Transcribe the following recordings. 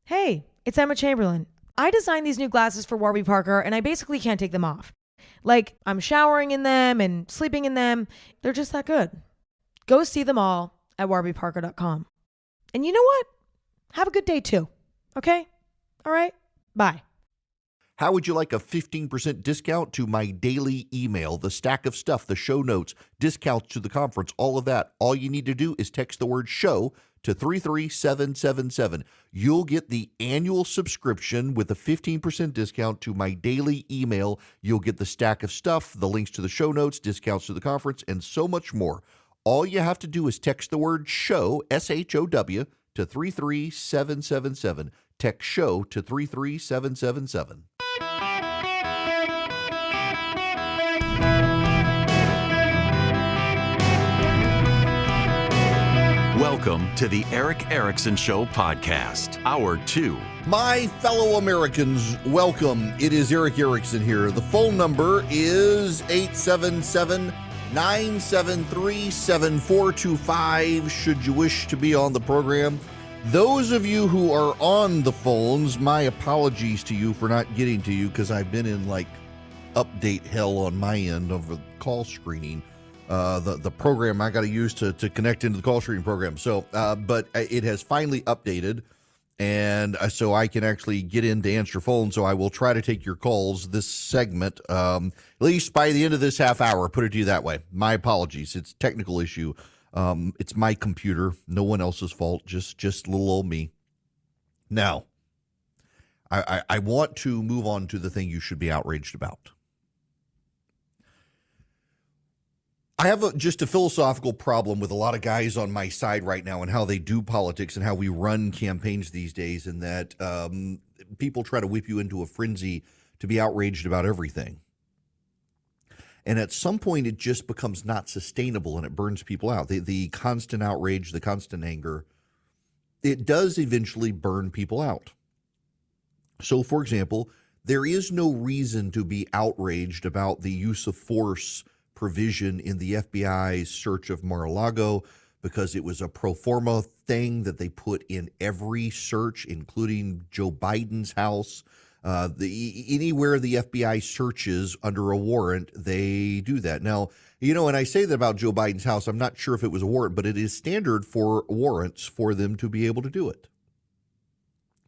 Hey, it's Emma Chamberlain. I designed these new glasses for Warby Parker, and I basically can't take them off. Like, I'm showering in them and sleeping in them. They're just that good. Go see them all at warbyparker.com. And you know what? Have a good day too. Okay? All right? Bye. How would you like a 15% discount to my daily email, the stack of stuff, the show notes, discounts to the conference, all of that? All you need to do is text the word show to 33777. You'll get the annual subscription with a 15% discount to my daily email. You'll get the stack of stuff, the links to the show notes, discounts to the conference, and so much more. All you have to do is text the word show, SHOW, to 33777. Text show to 33777. Welcome to the Eric Erickson Show podcast, Hour 2. My fellow Americans, welcome. It is Eric Erickson here. The phone number is 877-973-7425 should you wish to be on the program. Those of you who are on the phones, my apologies to you for not getting to you because I've been in like update hell on my end of the call screening. The program I got to use to connect into the call screening program. So, but it has finally updated, and so I can actually get in to answer phone. So I will try to take your calls this segment, at least by the end of this half hour. Put it to you that way. My apologies. It's a technical issue. It's my computer. No one else's fault. Just little old me. Now, I want to move on to the thing you should be outraged about. I have just a philosophical problem with a lot of guys on my side right now and how they do politics and how we run campaigns these days, and that people try to whip you into a frenzy to be outraged about everything. And at some point, it just becomes not sustainable and it burns people out. The constant outrage, the constant anger, it does eventually burn people out. So, for example, there is no reason to be outraged about the use of force provision in the FBI's search of Mar-a-Lago, because it was a pro forma thing that they put in every search, including Joe Biden's house. Anywhere the FBI searches under a warrant, they do that. Now, you know, and I say that about Joe Biden's house, I'm not sure if it was a warrant, but it is standard for warrants for them to be able to do it.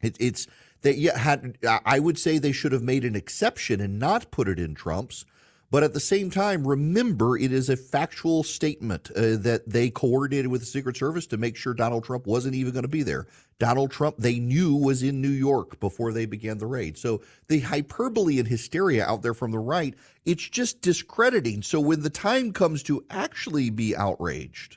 It's that I would say they should have made an exception and not put it in Trump's. But at the same time, remember, it is a factual statement that they coordinated with the Secret Service to make sure Donald Trump wasn't even going to be there. Donald Trump, they knew, was in New York before they began the raid. So the hyperbole and hysteria out there from the right, it's just discrediting. So when the time comes to actually be outraged,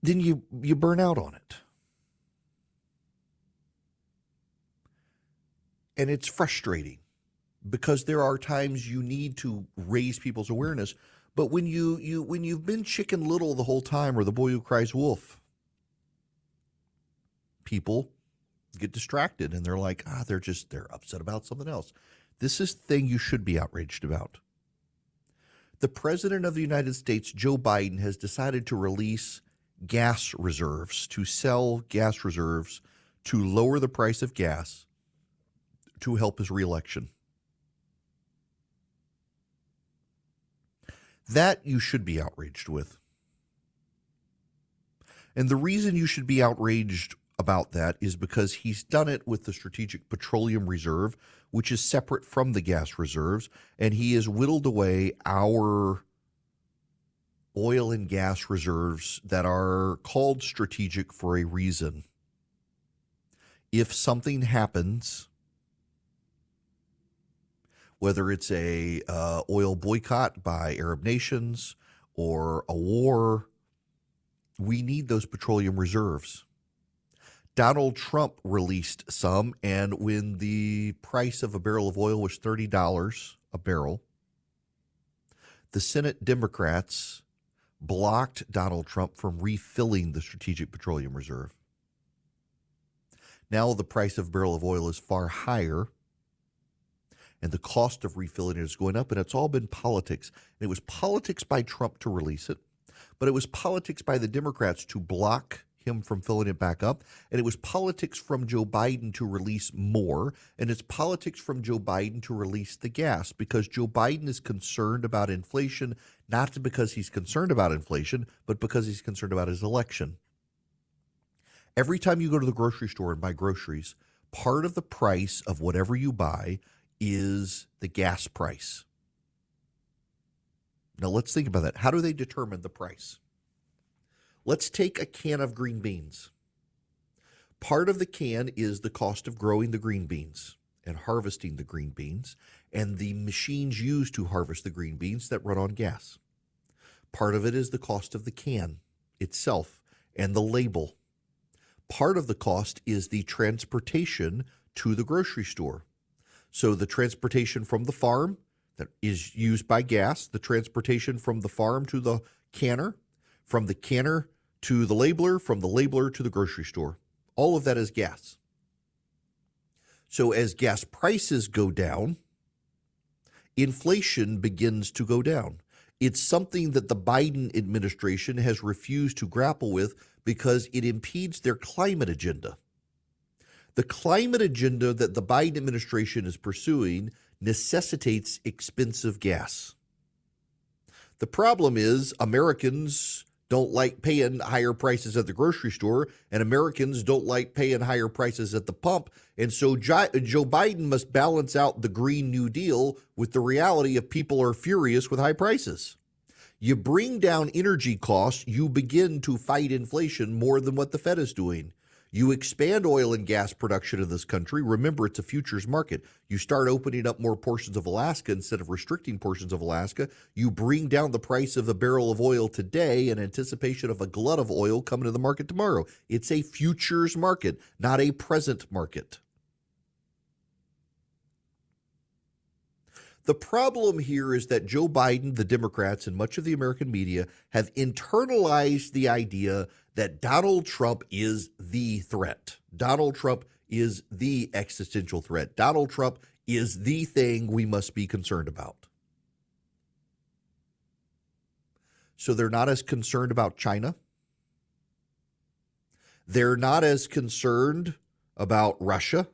then you burn out on it. And it's frustrating because there are times you need to raise people's awareness. But when you've been Chicken Little the whole time, or the boy who cries wolf, people get distracted and they're like, they're upset about something else. This is the thing you should be outraged about. The President of the United States, Joe Biden, has decided to release gas reserves, to sell gas reserves, to lower the price of gas, to help his reelection. That you should be outraged with. And the reason you should be outraged about that is because he's done it with the Strategic Petroleum Reserve, which is separate from the gas reserves, and he has whittled away our oil and gas reserves that are called strategic for a reason. If something happens, whether it's a oil boycott by Arab nations or a war, we need those petroleum reserves. Donald Trump released some, and when the price of a barrel of oil was $30 a barrel, the Senate Democrats blocked Donald Trump from refilling the Strategic Petroleum Reserve. Now the price of a barrel of oil is far higher, and the cost of refilling it is going up, and it's all been politics. And it was politics by Trump to release it, but it was politics by the Democrats to block him from filling it back up. And it was politics from Joe Biden to release more. And it's politics from Joe Biden to release the gas, because Joe Biden is concerned about inflation, not because he's concerned about inflation, but because he's concerned about his election. Every time you go to the grocery store and buy groceries, part of the price of whatever you buy is the gas price. Now let's think about that. How do they determine the price? Let's take a can of green beans. Part of the can is the cost of growing the green beans and harvesting the green beans and the machines used to harvest the green beans that run on gas. Part of it is the cost of the can itself and the label. Part of the cost is the transportation to the grocery store. So the transportation from the farm that is used by gas, the transportation from the farm to the canner, from the canner to the labeler, from the labeler to the grocery store. All of that is gas. So as gas prices go down, inflation begins to go down. It's something that the Biden administration has refused to grapple with because it impedes their climate agenda. The climate agenda that the Biden administration is pursuing necessitates expensive gas. The problem is Americans don't like paying higher prices at the grocery store, and Americans don't like paying higher prices at the pump. And so Joe Biden must balance out the Green New Deal with the reality of people are furious with high prices. You bring down energy costs, you begin to fight inflation more than what the Fed is doing. You expand oil and gas production in this country. Remember, it's a futures market. You start opening up more portions of Alaska instead of restricting portions of Alaska. You bring down the price of a barrel of oil today in anticipation of a glut of oil coming to the market tomorrow. It's a futures market, not a present market. The problem here is that Joe Biden, the Democrats, and much of the American media have internalized the idea that Donald Trump is the threat. Donald Trump is the existential threat. Donald Trump is the thing we must be concerned about. So they're not as concerned about China. They're not as concerned about Russia.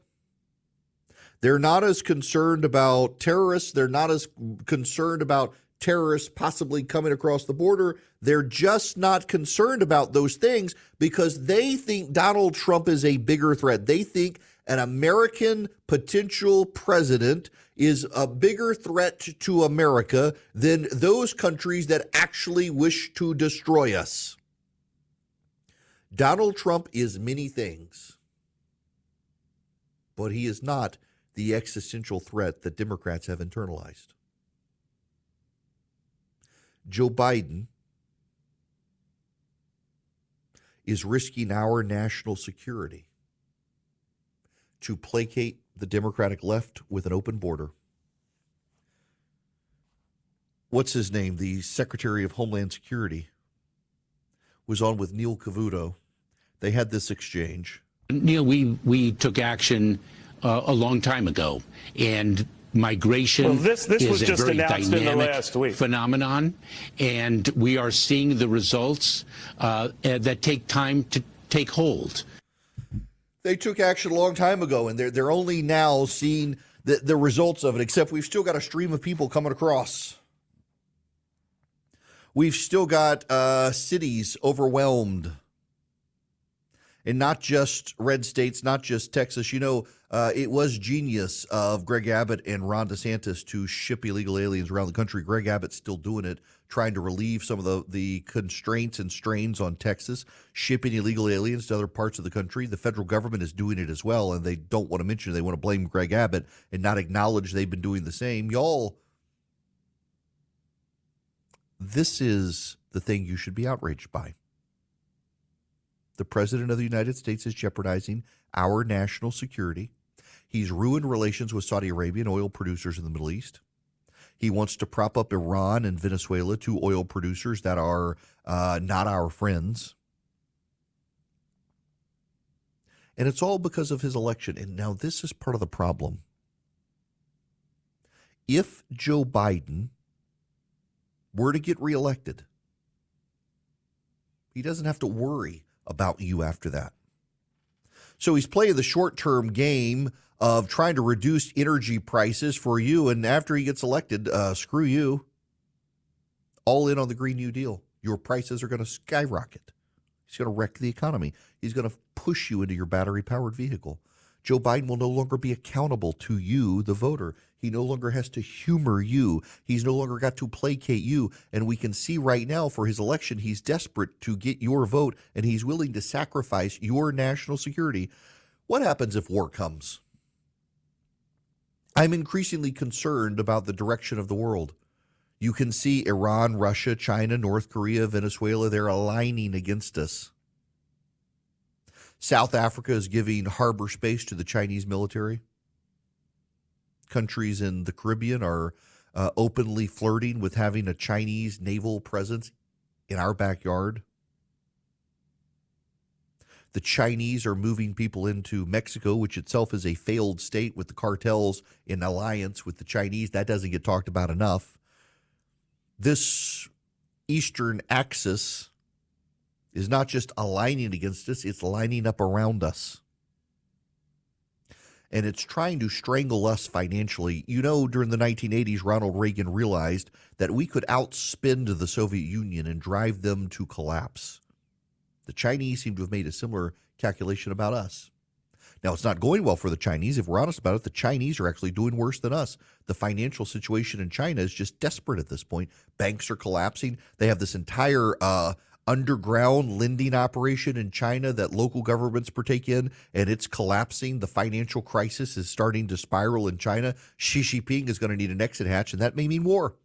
They're not as concerned about terrorists. They're not as concerned about terrorists possibly coming across the border. They're just not concerned about those things because they think Donald Trump is a bigger threat. They think an American potential president is a bigger threat to America than those countries that actually wish to destroy us. Donald Trump is many things, but he is not the existential threat that Democrats have internalized. Joe Biden is risking our national security to placate the Democratic left with an open border. What's his name? The Secretary of Homeland Security was on with Neil Cavuto. They had this exchange. Neil, we took action a long time ago, and migration this is was a just very announced in the dynamic last week. phenomenon, and we are seeing the results that take time to take hold. They took action a long time ago, and they're only now seeing the results of it, except we've still got a stream of people coming across. We've still got cities overwhelmed. And not just red states, not just Texas. You know, it was genius of Greg Abbott and Ron DeSantis to ship illegal aliens around the country. Greg Abbott's still doing it, trying to relieve some of the constraints and strains on Texas, shipping illegal aliens to other parts of the country. The federal government is doing it as well, and they don't want to mention it. They want to blame Greg Abbott and not acknowledge they've been doing the same. Y'all, this is the thing you should be outraged by. The President of the United States is jeopardizing our national security. He's ruined relations with Saudi Arabia and oil producers in the Middle East. He wants to prop up Iran and Venezuela, two oil producers that are not our friends. And it's all because of his election. And now this is part of the problem. If Joe Biden were to get reelected, He doesn't have to worry about you after that. So he's playing the short-term game of trying to reduce energy prices for you, and after he gets elected, screw you. All in on the Green New Deal. Your prices are going to skyrocket. He's going to wreck the economy. He's going to push you into your battery-powered vehicle. Joe Biden will no longer be accountable to you, the voter. He no longer has to humor you. He's no longer got to placate you. And we can see right now for his election, he's desperate to get your vote, and he's willing to sacrifice your national security. What happens if war comes? I'm increasingly concerned about the direction of the world. You can see Iran, Russia, China, North Korea, Venezuela, they're aligning against us. South Africa is giving harbor space to the Chinese military. Countries in the Caribbean are openly flirting with having a Chinese naval presence in our backyard. The Chinese are moving people into Mexico, which itself is a failed state with the cartels in alliance with the Chinese. That doesn't get talked about enough. This Eastern axis is not just aligning against us, it's lining up around us. And it's trying to strangle us financially. You know, during the 1980s, Ronald Reagan realized that we could outspend the Soviet Union and drive them to collapse. The Chinese seem to have made a similar calculation about us. Now, it's not going well for the Chinese. If we're honest about it, the Chinese are actually doing worse than us. The financial situation in China is just desperate at this point. Banks are collapsing. They have this entire underground lending operation in China that local governments partake in, and it's collapsing. The financial crisis is starting to spiral in China. Xi Jinping is going to need an exit hatch, and that may mean war.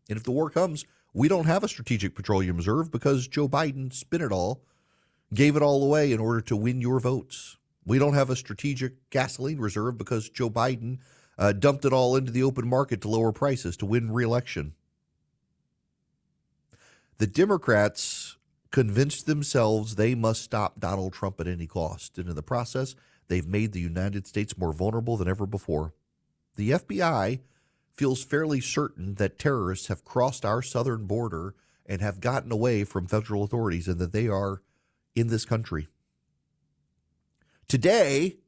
And if the war comes, we don't have a strategic petroleum reserve because Joe Biden spent it all, gave it all away in order to win your votes. We don't have a strategic gasoline reserve because Joe Biden dumped it all into the open market to lower prices to win re-election. The Democrats convinced themselves they must stop Donald Trump at any cost. And in the process, they've made the United States more vulnerable than ever before. The FBI feels fairly certain that terrorists have crossed our southern border and have gotten away from federal authorities and that they are in this country. Today,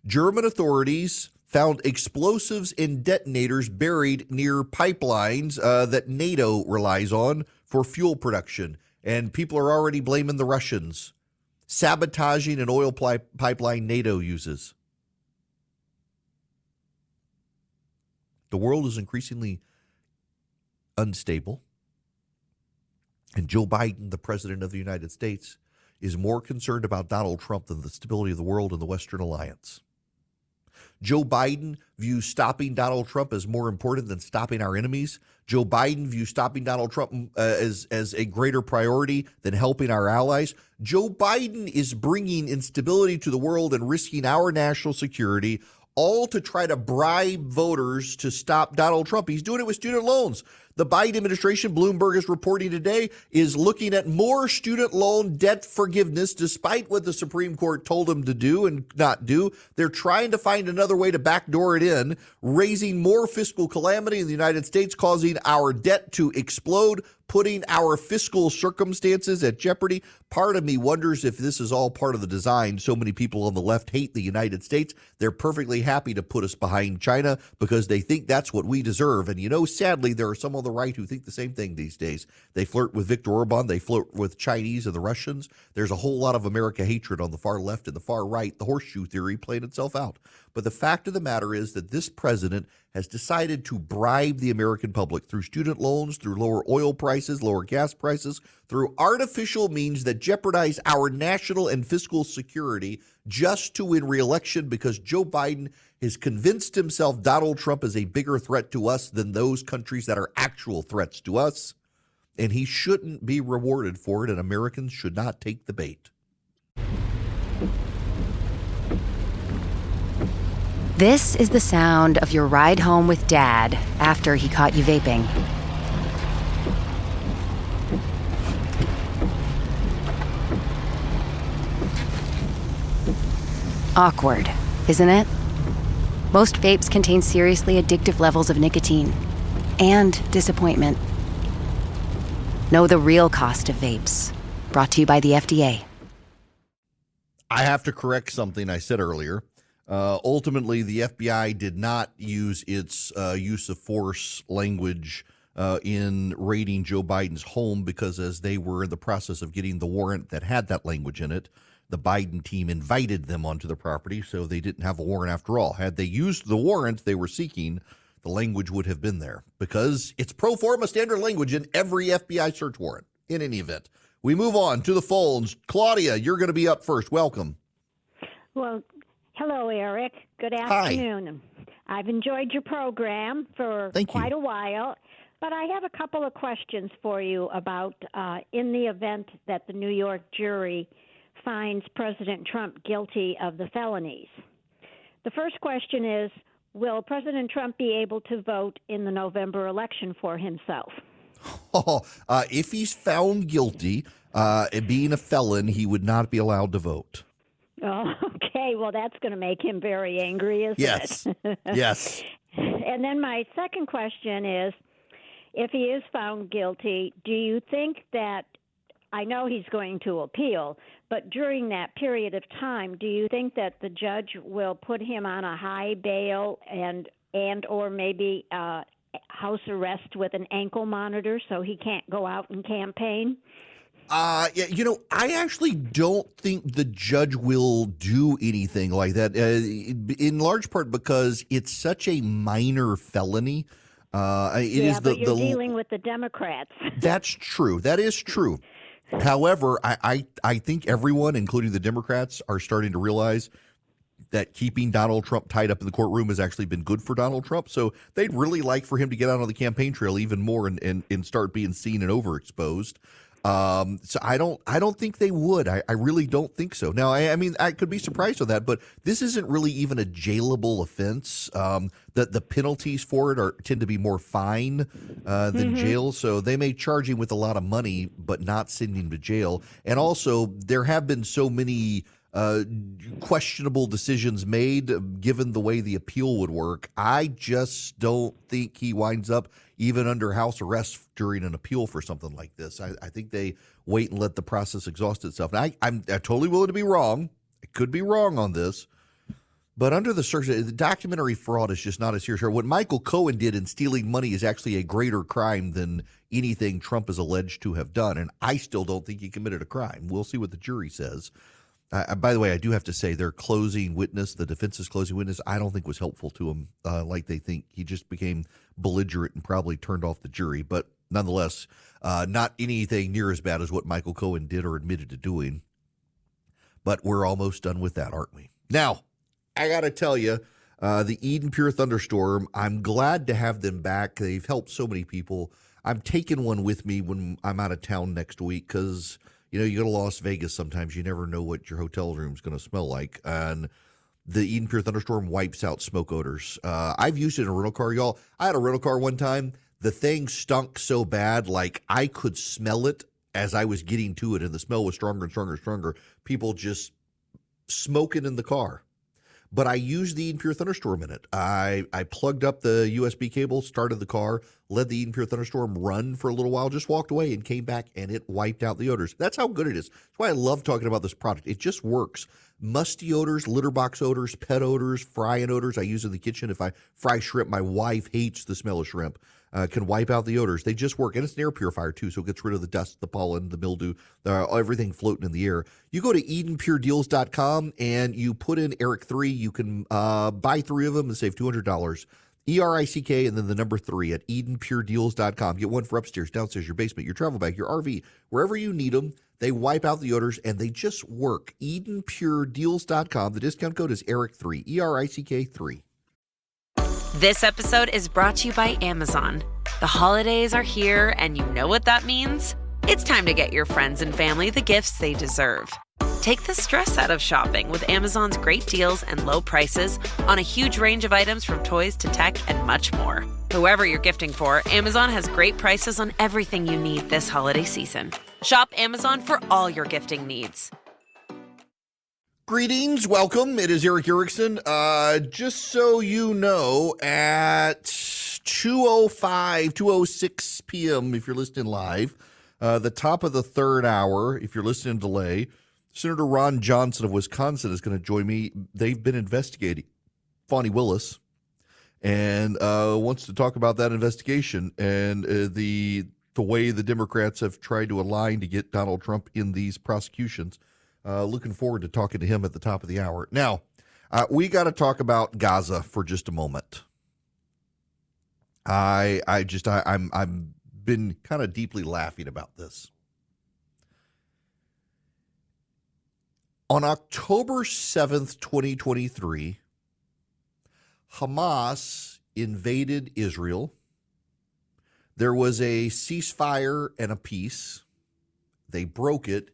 German authorities found explosives and detonators buried near pipelines that NATO relies on for fuel production. And people are already blaming the Russians, sabotaging an oil pipeline NATO uses. The world is increasingly unstable. And Joe Biden, the president of the United States, is more concerned about Donald Trump than the stability of the world and the Western alliance. Joe Biden views stopping Donald Trump as more important than stopping our enemies. Joe Biden views stopping Donald Trump as a greater priority than helping our allies. Joe Biden is bringing instability to the world and risking our national security, all to try to bribe voters to stop Donald Trump. He's doing it with student loans. The Biden administration, Bloomberg is reporting today, is looking at more student loan debt forgiveness, despite what the Supreme Court told them to do and not do. They're trying to find another way to backdoor it in, raising more fiscal calamity in the United States, causing our debt to explode, putting our fiscal circumstances at jeopardy. Part of me wonders if this is all part of the design. So many people on the left hate the United States. They're perfectly happy to put us behind China because they think that's what we deserve. And, you know, sadly, there are some on the right who think the same thing these days. They flirt with Viktor Orban. They flirt with Chinese and the Russians. There's a whole lot of America hatred on the far left and the far right. The horseshoe theory played itself out. But the fact of the matter is that this president has decided to bribe the American public through student loans, through lower oil prices, lower gas prices, through artificial means that jeopardize our national and fiscal security just to win re-election because Joe Biden has convinced himself Donald Trump is a bigger threat to us than those countries that are actual threats to us. And he shouldn't be rewarded for it, and Americans should not take the bait. This is the sound of your ride home with Dad after he caught you vaping. Awkward, isn't it? Most vapes contain seriously addictive levels of nicotine and disappointment. Know the real cost of vapes. Brought to you by the FDA. I have to correct something I said earlier. Ultimately, the FBI did not use its use of force language in raiding Joe Biden's home because as they were in the process of getting the warrant that had that language in it, the Biden team invited them onto the property, so they didn't have a warrant after all. Had they used the warrant they were seeking, the language would have been there because it's pro forma standard language in every FBI search warrant in any event. We move on to the phones. Claudia, you're going to be up first. Welcome. Well, hello, Eric. Good Hi. afternoon. I've enjoyed your program for quite a while, but I have a couple of questions for you about in the event that the New York jury finds President Trump guilty of the felonies. The first question is, will President Trump be able to vote in the November election for himself? If he's found guilty, being a felon, he would not be allowed to vote. Oh, okay. Well, that's going to make him very angry, isn't it? Yes. And then my second question is, if he is found guilty, do you think that, I know he's going to appeal, but during that period of time, do you think that the judge will put him on a high bail and or maybe house arrest with an ankle monitor so he can't go out and campaign? Yeah, I actually don't think the judge will do anything like that, in large part because it's such a minor felony. But you're dealing with the Democrats. That's true. That is true. However, I think everyone, including the Democrats, are starting to realize that keeping Donald Trump tied up in the courtroom has actually been good for Donald Trump. So they'd really like for him to get out on the campaign trail even more and start being seen and overexposed. So I don't think they would. I really don't think so. Now, I mean, I could be surprised with that, but this isn't really even a jailable offense. The penalties for it tend to be more fine than jail. So they may charge him with a lot of money, but not send him to jail. And also, there have been so many questionable decisions made given the way the appeal would work. I just don't think he winds up even under house arrest during an appeal for something like this. I think they wait and let the process exhaust itself. Now, I'm totally willing to be wrong. I could be wrong on this. But under the documentary fraud is just not as serious. What Michael Cohen did in stealing money is actually a greater crime than anything Trump is alleged to have done. And I still don't think he committed a crime. We'll see what the jury says. By the way, I do have to say their closing witness, the defense's closing witness, I don't think was helpful to him like they think. He just became belligerent and probably turned off the jury. But nonetheless, not anything near as bad as what Michael Cohen did or admitted to doing. But we're almost done with that, aren't we? Now, I got to tell you, the Eden Pure Thunderstorm, I'm glad to have them back. They've helped so many people. I'm taking one with me when I'm out of town next week because you go to Las Vegas sometimes. You never know what your hotel room's going to smell like. And the Eden Pure Thunderstorm wipes out smoke odors. I've used it in a rental car, y'all. I had a rental car one time. The thing stunk so bad, like I could smell it as I was getting to it, and the smell was stronger and stronger and stronger. People just smoking in the car. But I used the Eden Pure Thunderstorm in it. I plugged up the USB cable, started the car, let the Eden Pure Thunderstorm run for a little while, just walked away and came back, and it wiped out the odors. That's how good it is. That's why I love talking about this product. It just works. Musty odors, litter box odors, pet odors, frying odors. I use it in the kitchen. If I fry shrimp, my wife hates the smell of shrimp. Can wipe out the odors. They just work. And it's an air purifier, too, so it gets rid of the dust, the pollen, the mildew, everything floating in the air. You go to EdenPureDeals.com and you put in Eric3. You can buy 3 of them and save $200. ERICK and then the number 3 at EdenPureDeals.com. Get one for upstairs, downstairs, your basement, your travel bag, your RV, wherever you need them. They wipe out the odors, and they just work. EdenPureDeals.com. The discount code is Eric3, ERICK3. This episode is brought to you by Amazon. The holidays are here, and you know what that means. It's time to get your friends and family the gifts they deserve. Take the stress out of shopping with Amazon's great deals and low prices on a huge range of items from toys to tech and much more. Whoever you're gifting for, Amazon has great prices on everything you need this holiday season. Shop Amazon for all your gifting needs. Greetings, welcome. It is Eric Erickson. Just so you know, at 2:06 p.m., if you're listening live, The top of the third hour, if you're listening to delay, Senator Ron Johnson of Wisconsin is going to join me. They've been investigating Fani Willis and wants to talk about that investigation and the way the Democrats have tried to align to get Donald Trump in these prosecutions. Looking forward to talking to him at the top of the hour. Now, we got to talk about Gaza for just a moment. I'm been kind of deeply laughing about this. On October 7th, 2023, Hamas invaded Israel. There was a ceasefire and a peace. They broke it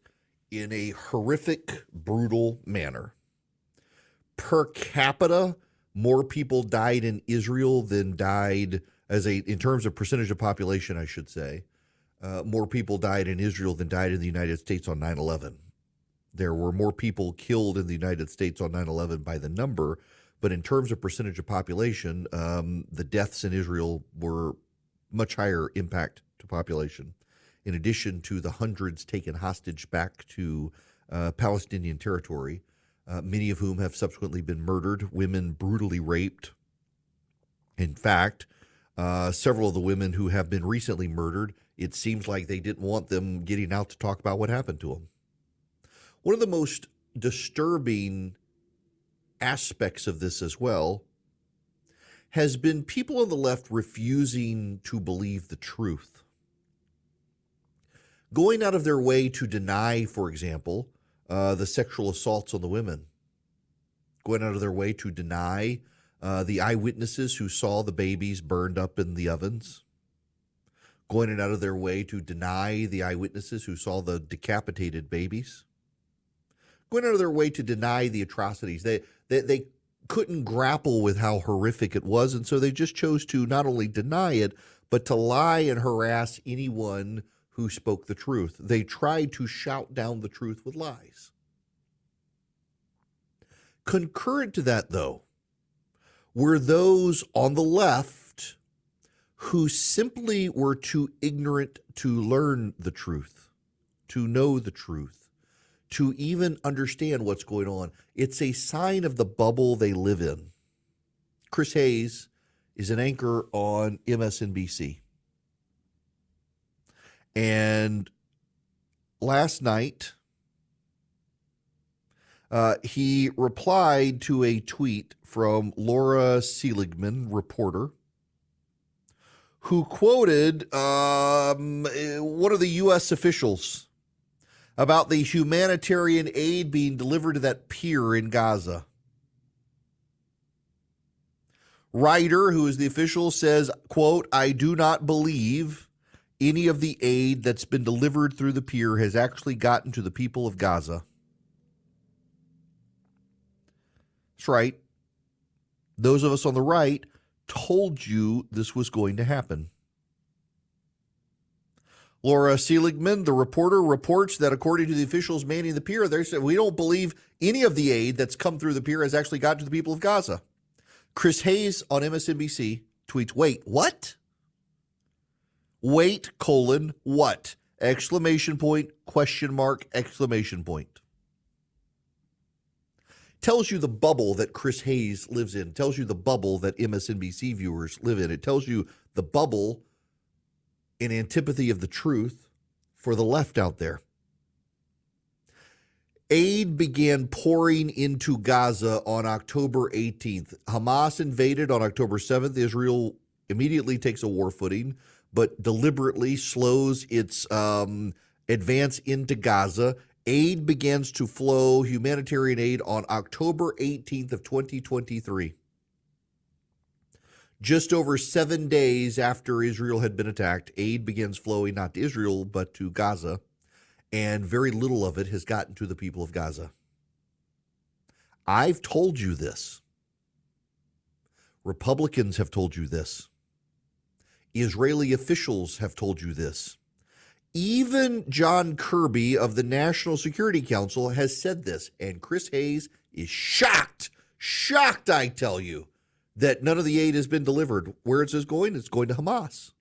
in a horrific, brutal manner. Per capita, more people died in Israel than died in terms of percentage of population, I should say. More people died in Israel than died in the United States on 9/11. There were more people killed in the United States on 9/11 by the number, but in terms of percentage of population, the deaths in Israel were much higher impact to population, in addition to the hundreds taken hostage back to Palestinian territory, many of whom have subsequently been murdered, women brutally raped. In fact, several of the women who have been recently murdered, it seems like they didn't want them getting out to talk about what happened to them. One of the most disturbing aspects of this as well has been people on the left refusing to believe the truth. Going out of their way to deny, for example, the sexual assaults on the women. Going out of their way to deny the eyewitnesses who saw the babies burned up in the ovens. Going out of their way to deny the eyewitnesses who saw the decapitated babies. Going out of their way to deny the atrocities. They couldn't grapple with how horrific it was, and so they just chose to not only deny it, but to lie and harass anyone who spoke the truth. They tried to shout down the truth with lies. Concurrent to that, though, were those on the left who simply were too ignorant to learn the truth, to know the truth, to even understand what's going on. It's a sign of the bubble they live in. Chris Hayes is an anchor on MSNBC. And last night, he replied to a tweet from Laura Seligman, reporter, who quoted one of the U.S. officials about the humanitarian aid being delivered to that pier in Gaza. Ryder, who is the official, says, quote, "I do not believe any of the aid that's been delivered through the pier has actually gotten to the people of Gaza." That's right. Those of us on the right told you this was going to happen. Laura Seligman, the reporter, reports that according to the officials manning the pier, they said, "We don't believe any of the aid that's come through the pier has actually gotten to the people of Gaza." Chris Hayes on MSNBC tweets, "Wait, what? Wait, what? Exclamation point, question mark, exclamation point." Tells you the bubble that Chris Hayes lives in. Tells you the bubble that MSNBC viewers live in. It tells you the bubble in antipathy of the truth for the left out there. Aid began pouring into Gaza on October 18th. Hamas invaded on October 7th. Israel immediately takes a war footing, but deliberately slows its advance into Gaza. Aid begins to flow, humanitarian aid, on October 18th of 2023. Just over 7 days after Israel had been attacked, aid begins flowing not to Israel, but to Gaza, and very little of it has gotten to the people of Gaza. I've told you this. Republicans have told you this. Israeli officials have told you this. Even John Kirby of the National Security Council has said this, and Chris Hayes is shocked, I tell you, that none of the aid has been delivered. Where is this going? It's going to Hamas.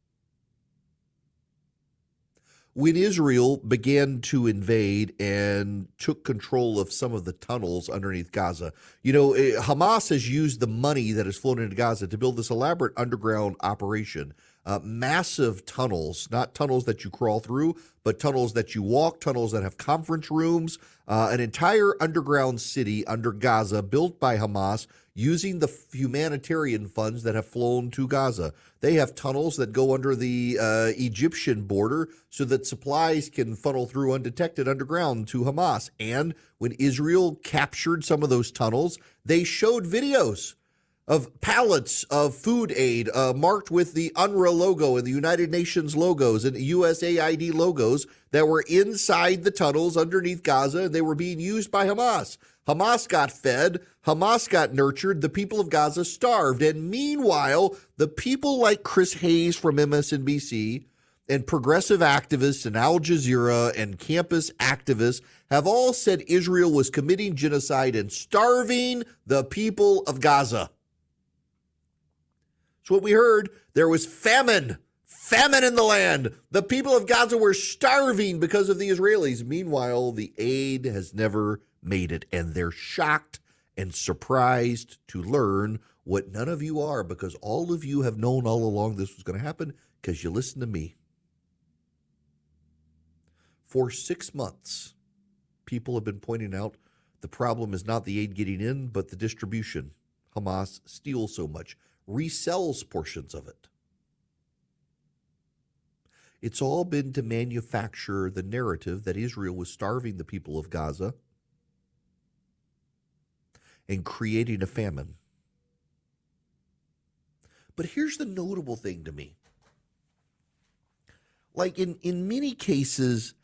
when Israel began to invade and took control of some of the tunnels underneath Gaza. Hamas has used the money that has flown into Gaza to build this elaborate underground operation. Massive tunnels, not tunnels that you crawl through, but tunnels that you walk, tunnels that have conference rooms, an entire underground city under Gaza built by Hamas using the humanitarian funds that have flown to Gaza. They have tunnels that go under the Egyptian border so that supplies can funnel through undetected underground to Hamas. And when Israel captured some of those tunnels, they showed videos of pallets of food aid marked with the UNRWA logo and the United Nations logos and USAID logos that were inside the tunnels underneath Gaza, and they were being used by Hamas. Hamas got fed, Hamas got nurtured, the people of Gaza starved. And meanwhile, the people like Chris Hayes from MSNBC and progressive activists and Al Jazeera and campus activists have all said Israel was committing genocide and starving the people of Gaza. So what we heard, there was famine in the land. The people of Gaza were starving because of the Israelis. Meanwhile, the aid has never made it, and they're shocked and surprised to learn what none of you are, because all of you have known all along this was going to happen because you listened to me. For 6 months, people have been pointing out the problem is not the aid getting in, but the distribution. Hamas steals so much, resells portions of it. It's all been to manufacture the narrative that Israel was starving the people of Gaza and creating a famine. But here's the notable thing to me. Like in many cases,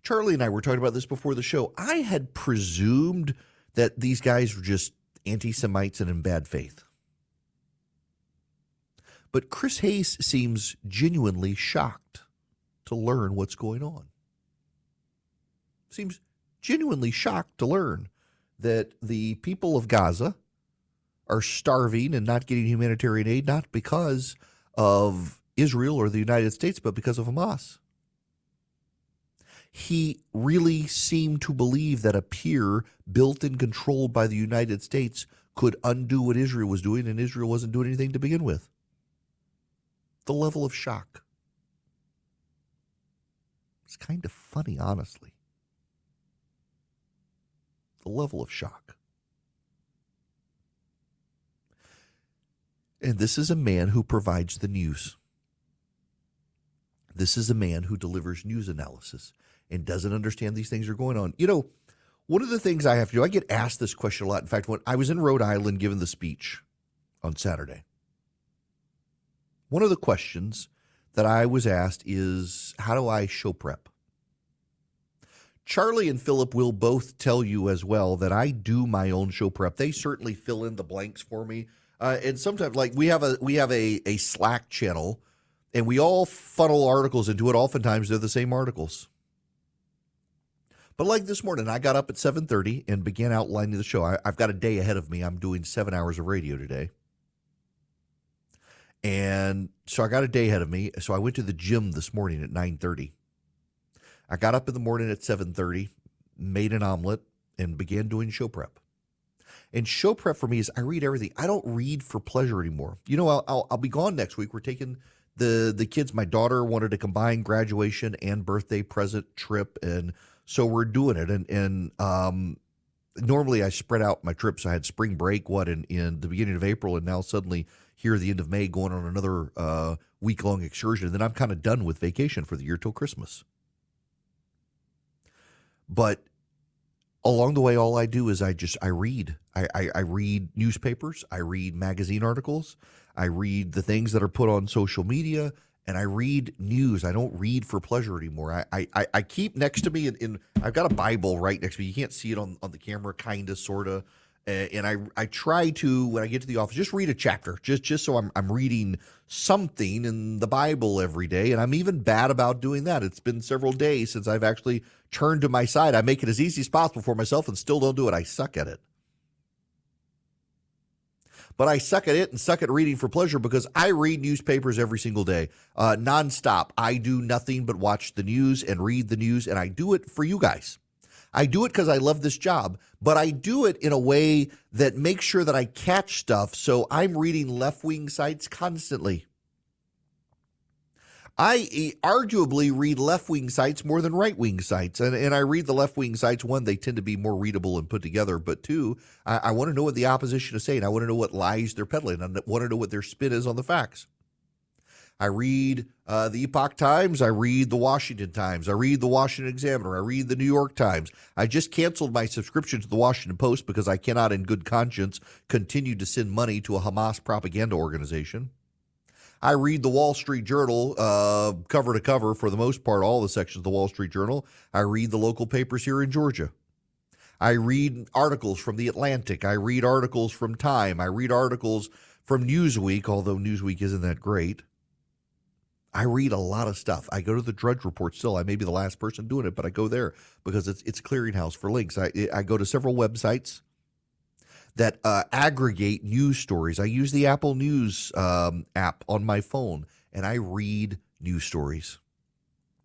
Charlie and I were talking about this before the show. I had presumed that these guys were just anti-Semites and in bad faith. But Chris Hayes seems genuinely shocked to learn what's going on. Seems genuinely shocked to learn that the people of Gaza are starving and not getting humanitarian aid, not because of Israel or the United States, but because of Hamas. He really seemed to believe that a peer built and controlled by the United States could undo what Israel was doing, and Israel wasn't doing anything to begin with. The level of shock. It's kind of funny, honestly. The level of shock. And this is a man who provides the news. This is a man who delivers news analysis and doesn't understand these things are going on. One of the things I have to do, I get asked this question a lot. In fact, when I was in Rhode Island giving the speech on Saturday, one of the questions that I was asked is, how do I show prep? Charlie and Philip will both tell you as well that I do my own show prep. They certainly fill in the blanks for me. And sometimes, like we have a Slack channel, and we all funnel articles into it. Oftentimes, they're the same articles. But like this morning, I got up at 7:30 and began outlining the show. I've got a day ahead of me. I'm doing 7 hours of radio today. And so I got a day ahead of me. So I went to the gym this morning at 9:30. I got up in the morning at 7:30, made an omelet, and began doing show prep. And show prep for me is I read everything. I don't read for pleasure anymore. I'll be gone next week. We're taking the kids. My daughter wanted a combined graduation and birthday present trip, and so we're doing it. And normally I spread out my trips. I had spring break, in the beginning of April, and now suddenly here at the end of May going on another week-long excursion. And then I'm kind of done with vacation for the year till Christmas. But along the way, all I do is I read. I read newspapers. I read magazine articles. I read the things that are put on social media, and I read news. I don't read for pleasure anymore. I keep next to me, and I've got a Bible right next to me. You can't see it on the camera, kind of, sort of. And I try to, when I get to the office, just read a chapter, just so I'm reading something in the Bible every day. And I'm even bad about doing that. It's been several days since I've actually turned to my side. I make it as easy as possible for myself and still don't do it. I suck at it. but I suck at it and suck at reading for pleasure because I read newspapers every single day, nonstop. I do nothing but watch the news and read the news, and I do it for you guys. I do it because I love this job, but I do it in a way that makes sure that I catch stuff, so I'm reading left-wing sites constantly. I arguably read left-wing sites more than right-wing sites, and I read the left-wing sites. One, they tend to be more readable and put together, but two, I want to know what the opposition is saying. I want to know what lies they're peddling. I want to know what their spin is on the facts. I read the Epoch Times. I read the Washington Times. I read the Washington Examiner. I read the New York Times. I just canceled my subscription to the Washington Post because I cannot in good conscience continue to send money to a Hamas propaganda organization. I read the Wall Street Journal cover to cover for the most part, all the sections of the Wall Street Journal. I read the local papers here in Georgia. I read articles from The Atlantic. I read articles from Time. I read articles from Newsweek, although Newsweek isn't that great. I read a lot of stuff. I go to the Drudge Report still. I may be the last person doing it, but I go there because it's a clearinghouse for links. I go to several websites that aggregate news stories. I use the Apple News app on my phone, and I read news stories.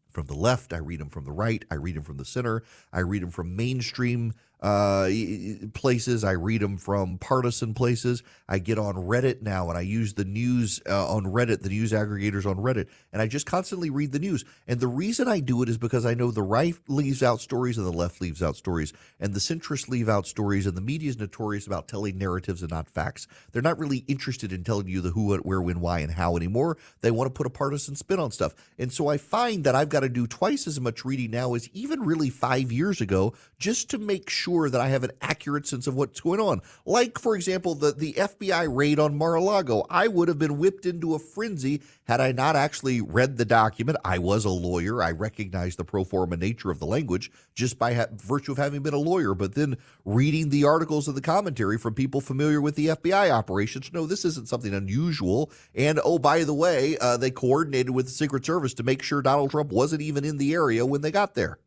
From the left, I read them from the right, I read them from the center, I read them from mainstream places, I read them from partisan places. I get on Reddit now, and I use the news on Reddit, the news aggregators on Reddit, and I just constantly read the news. And the reason I do it is because I know the right leaves out stories and the left leaves out stories, and the centrists leave out stories, and the media is notorious about telling narratives and not facts. They're not really interested in telling you the who, what, where, when, why, and how anymore. They want to put a partisan spin on stuff. And so I find that I've got to do twice as much reading now as even really 5 years ago just to make sure that I have an accurate sense of what's going on. Like, for example, the FBI raid on Mar-a-Lago. I would have been whipped into a frenzy had I not actually read the document. I was a lawyer. I recognize the pro forma nature of the language just by virtue of having been a lawyer. But then reading the articles and the commentary from people familiar with the FBI operations, no, this isn't something unusual. And, oh, by the way, they coordinated with the Secret Service to make sure Donald Trump wasn't even in the area when they got there.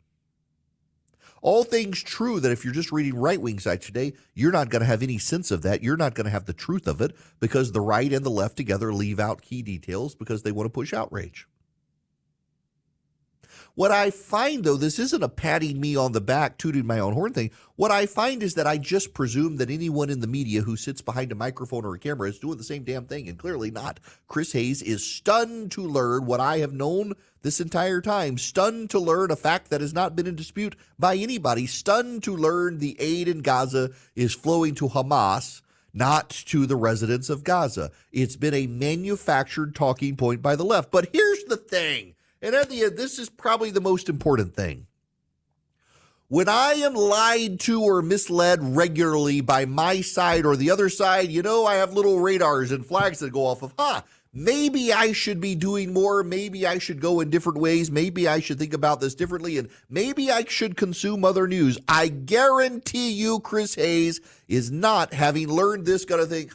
All things true that if you're just reading right-wing sites today, you're not going to have any sense of that. You're not going to have the truth of it because the right and the left together leave out key details because they want to push outrage. What I find, though, this isn't a patting me on the back, tooting my own horn thing. What I find is that I just presume that anyone in the media who sits behind a microphone or a camera is doing the same damn thing, and clearly not. Chris Hayes is stunned to learn what I have known this entire time, stunned to learn a fact that has not been in dispute by anybody, stunned to learn the aid in Gaza is flowing to Hamas, not to the residents of Gaza. It's been a manufactured talking point by the left. But here's the thing. And at the end, this is probably the most important thing. When I am lied to or misled regularly by my side or the other side, I have little radars and flags that go off of, maybe I should be doing more. Maybe I should go in different ways. Maybe I should think about this differently. And maybe I should consume other news. I guarantee you Chris Hayes is not, having learned this, going to think,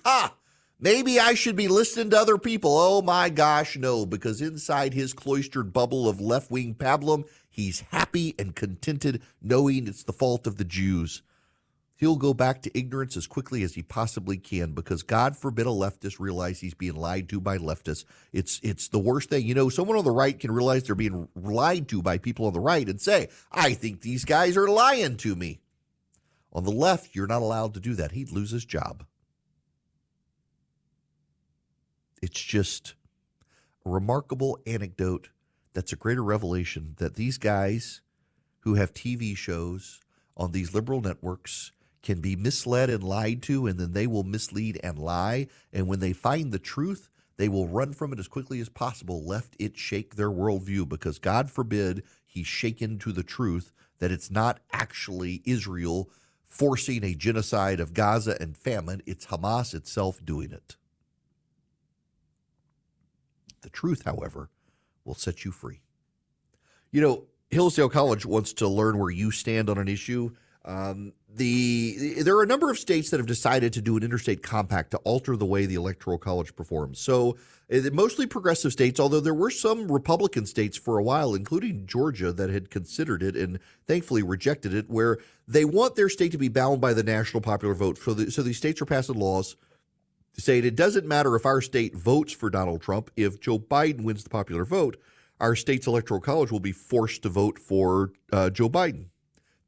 maybe I should be listening to other people. Oh my gosh, no, because inside his cloistered bubble of left-wing pablum, he's happy and contented knowing it's the fault of the Jews. He'll go back to ignorance as quickly as he possibly can because God forbid a leftist realize he's being lied to by leftists. It's the worst thing. Someone on the right can realize they're being lied to by people on the right and say, I think these guys are lying to me. On the left, you're not allowed to do that. He'd lose his job. It's just a remarkable anecdote that's a greater revelation that these guys who have TV shows on these liberal networks can be misled and lied to, and then they will mislead and lie. And when they find the truth, they will run from it as quickly as possible, lest it shake their worldview, because God forbid he's shaken to the truth that it's not actually Israel forcing a genocide of Gaza and famine. It's Hamas itself doing it. The truth, however, will set you free. Hillsdale College wants to learn where you stand on an issue. There are a number of states that have decided to do an interstate compact to alter the way the Electoral College performs. So mostly progressive states, although there were some Republican states for a while, including Georgia, that had considered it and thankfully rejected it, where they want their state to be bound by the national popular vote. So these states are passing laws saying it doesn't matter if our state votes for Donald Trump. If Joe Biden wins the popular vote, our state's electoral college will be forced to vote for Joe Biden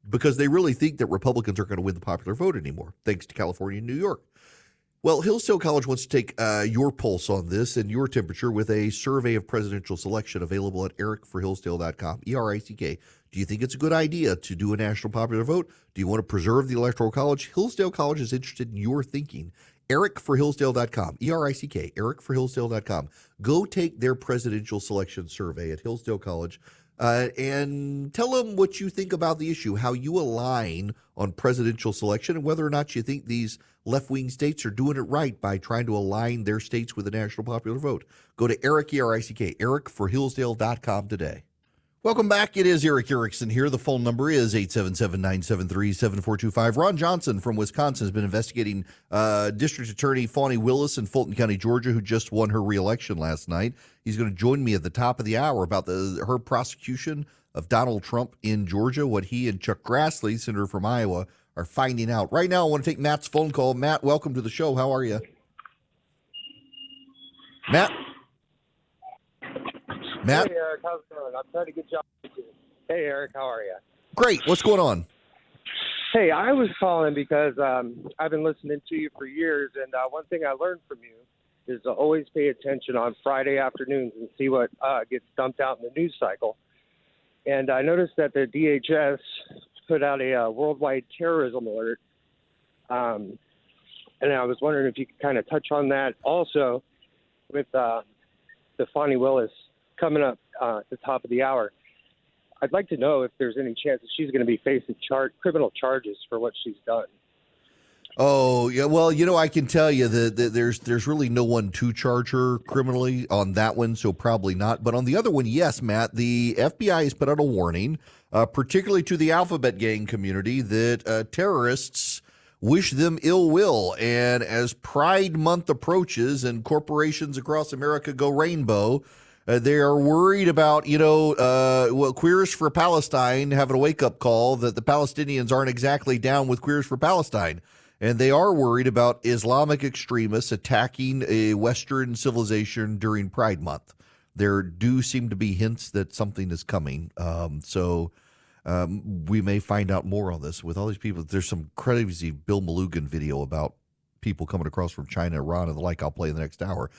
because they really think that Republicans aren't going to win the popular vote anymore, thanks to California and New York. Well, Hillsdale College wants to take your pulse on this and your temperature with a survey of presidential selection available at ericforhillsdale.com, E-R-I-C-K. Do you think it's a good idea to do a national popular vote? Do you want to preserve the Electoral College? Hillsdale College is interested in your thinking. ericforhillsdale.com, E-R-I-C-K, ericforhillsdale.com. Go take their presidential selection survey at Hillsdale College and tell them what you think about the issue, how you align on presidential selection, and whether or not you think these left-wing states are doing it right by trying to align their states with the national popular vote. Go to Eric, E-R-I-C-K, ericforhillsdale.com today. Welcome back. It is Eric Erickson here. The phone number is 877-973-7425. Ron Johnson from Wisconsin has been investigating District Attorney Fani Willis in Fulton County, Georgia, who just won her reelection last night. He's going to join me at the top of the hour about her prosecution of Donald Trump in Georgia, what he and Chuck Grassley, senator from Iowa, are finding out. Right now, I want to take Matt's phone call. Matt, welcome to the show. How are you? Matt? Hey, Eric, how's it going? I'm trying to get you. Hey, Eric, how are you? Great. What's going on? Hey, I was calling because I've been listening to you for years, and one thing I learned from you is to always pay attention on Friday afternoons and see what gets dumped out in the news cycle. And I noticed that the DHS put out a worldwide terrorism alert, and I was wondering if you could kind of touch on that. Also, with the Fani Willis coming up at the top of the hour, I'd like to know if there's any chance that she's going to be facing criminal charges for what she's done. Oh, yeah. Well, I can tell you that there's really no one to charge her criminally on that one, so probably not. But on the other one, yes, Matt, the FBI has put out a warning, particularly to the Alphabet Gang community, that terrorists wish them ill will. And as Pride Month approaches and corporations across America go rainbow, they are worried about, Queers for Palestine having a wake-up call that the Palestinians aren't exactly down with Queers for Palestine. And they are worried about Islamic extremists attacking a Western civilization during Pride Month. There do seem to be hints that something is coming. So we may find out more on this with all these people. There's some crazy Bill Malugin video about people coming across from China, Iran, and the like I'll play in the next hour.